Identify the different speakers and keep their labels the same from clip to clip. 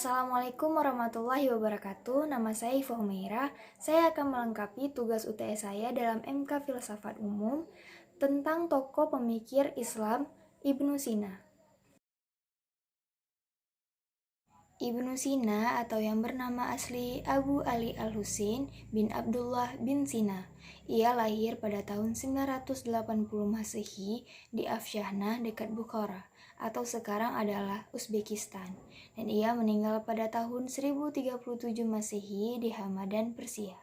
Speaker 1: Assalamualaikum warahmatullahi wabarakatuh. Nama saya Iva Humaira. Saya akan melengkapi tugas UTS saya dalam MK Filsafat Umum tentang tokoh pemikir Islam Ibnu Sina. Ibnu Sina atau yang bernama asli Abu Ali Al-Husain bin Abdullah bin Sina. Ia lahir pada tahun 980 Masehi di Afshahna dekat Bukhara atau sekarang adalah Uzbekistan. Dan ia meninggal pada tahun 1037 Masehi di Hamadan, Persia.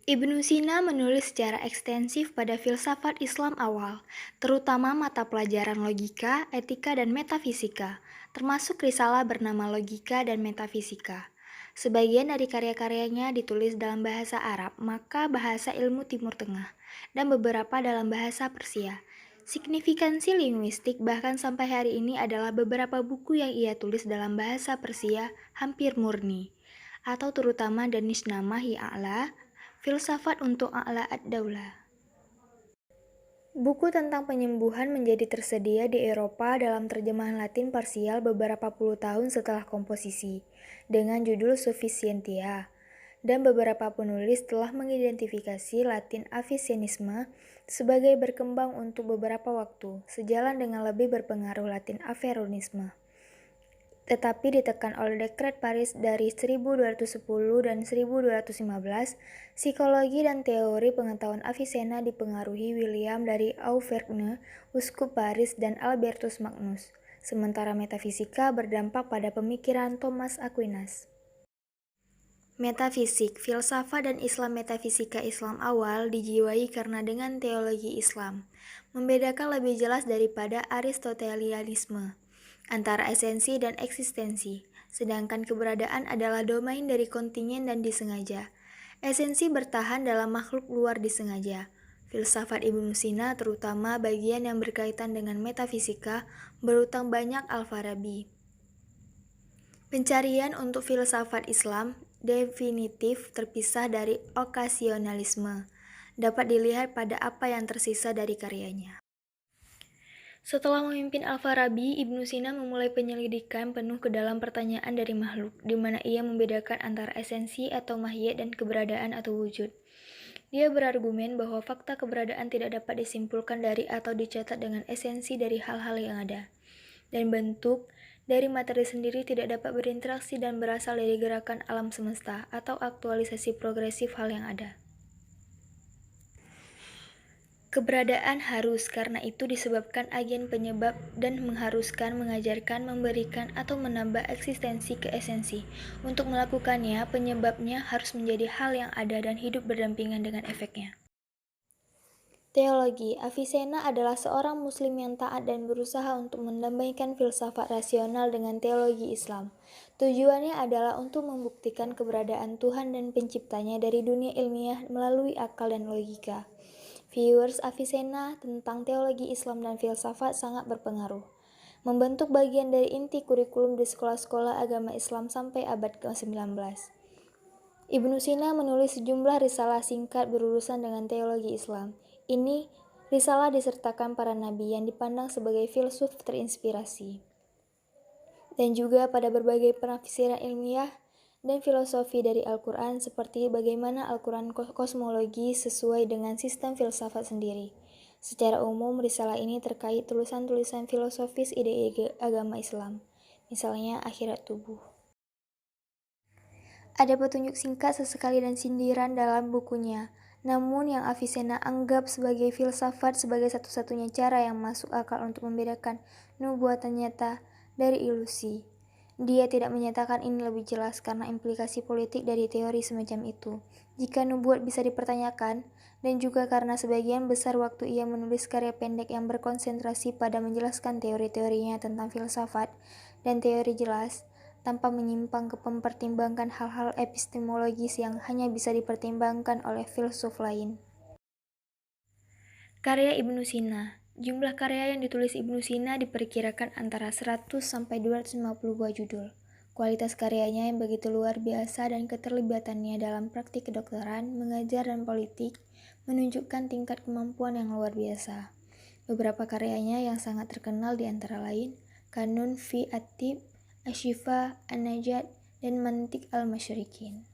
Speaker 1: Ibnu Sina menulis secara ekstensif pada filsafat Islam awal, terutama mata pelajaran logika, etika, dan metafisika, termasuk risalah bernama Logika dan Metafisika. Sebagian dari karya-karyanya ditulis dalam bahasa Arab, maka bahasa ilmu Timur Tengah, dan beberapa dalam bahasa Persia. Signifikansi linguistik bahkan sampai hari ini adalah beberapa buku yang ia tulis dalam bahasa Persia hampir murni, atau terutama Danishnama A'la, Filsafat untuk A'la ad-Daulah. Buku tentang penyembuhan menjadi tersedia di Eropa dalam terjemahan Latin parsial beberapa puluh tahun setelah komposisi, dengan judul Sufficientia, dan beberapa penulis telah mengidentifikasi Latin Avicennisme sebagai berkembang untuk beberapa waktu, sejalan dengan lebih berpengaruh Latin Averroisme, tetapi ditekan oleh dekret Paris dari 1210 dan 1215, psikologi dan teori pengetahuan Avicenna dipengaruhi William dari Auvergne, uskup Paris, dan Albertus Magnus, sementara metafisika berdampak pada pemikiran Thomas Aquinas. Metafisik, filsafat dan Islam metafisika Islam awal dijiwai karena dengan teologi Islam, membedakan lebih jelas daripada Aristotelianisme antara esensi dan eksistensi, sedangkan keberadaan adalah domain dari kontingen dan disengaja. Esensi bertahan dalam makhluk luar disengaja. Filsafat Ibnu Sina, terutama bagian yang berkaitan dengan metafisika, berutang banyak Al-Farabi. Pencarian untuk filsafat Islam definitif terpisah dari okasionalisme, dapat dilihat pada apa yang tersisa dari karyanya. Setelah memimpin Al-Farabi, Ibnu Sina memulai penyelidikan penuh ke dalam pertanyaan dari makhluk, di mana ia membedakan antara esensi atau mahiyat dan keberadaan atau wujud. Dia berargumen bahwa fakta keberadaan tidak dapat disimpulkan dari atau dicatat dengan esensi dari hal-hal yang ada, dan bentuk dari materi sendiri tidak dapat berinteraksi dan berasal dari gerakan alam semesta atau aktualisasi progresif hal yang ada. Keberadaan harus, karena itu disebabkan agen penyebab dan mengharuskan, mengajarkan, memberikan, atau menambah eksistensi ke esensi. Untuk melakukannya, penyebabnya harus menjadi hal yang ada dan hidup berdampingan dengan efeknya. Teologi. Avicenna adalah seorang muslim yang taat dan berusaha untuk mendamaikan filsafat rasional dengan teologi Islam. Tujuannya adalah untuk membuktikan keberadaan Tuhan dan penciptanya dari dunia ilmiah melalui akal dan logika. Viewers Avicenna tentang teologi Islam dan filsafat sangat berpengaruh, membentuk bagian dari inti kurikulum di sekolah-sekolah agama Islam sampai abad ke-19. Ibnu Sina menulis sejumlah risalah singkat berurusan dengan teologi Islam. Ini risalah disertakan para nabi yang dipandang sebagai filsuf terinspirasi, dan juga pada berbagai penafsiran ilmiah dan filosofi dari Al-Quran, seperti bagaimana Al-Quran kosmologi sesuai dengan sistem filsafat sendiri. Secara umum, risalah ini terkait tulisan-tulisan filosofis ide-ide agama Islam, misalnya akhirat tubuh. Ada petunjuk singkat sesekali dan sindiran dalam bukunya, namun yang Avicenna anggap sebagai filsafat sebagai satu-satunya cara yang masuk akal untuk membedakan nubuatan nyata dari ilusi. Dia tidak menyatakan ini lebih jelas karena implikasi politik dari teori semacam itu, jika nubuat bisa dipertanyakan, dan juga karena sebagian besar waktu ia menulis karya pendek yang berkonsentrasi pada menjelaskan teori-teorinya tentang filsafat dan teori jelas, tanpa menyimpang ke mempertimbangkan hal-hal epistemologis yang hanya bisa dipertimbangkan oleh filsuf lain. Karya Ibnu Sina. Jumlah karya yang ditulis Ibnu Sina diperkirakan antara 100 sampai 250 buah judul. Kualitas karyanya yang begitu luar biasa dan keterlibatannya dalam praktik kedokteran, mengajar, dan politik menunjukkan tingkat kemampuan yang luar biasa. Beberapa karyanya yang sangat terkenal di antara lain Kanun fi Atib Asy-Syifa, An-Najat, dan Mantiq al-Masyriqin.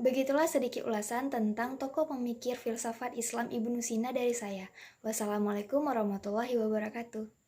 Speaker 1: Begitulah sedikit ulasan tentang tokoh pemikir filsafat Islam Ibnu Sina dari saya. Wassalamualaikum warahmatullahi wabarakatuh.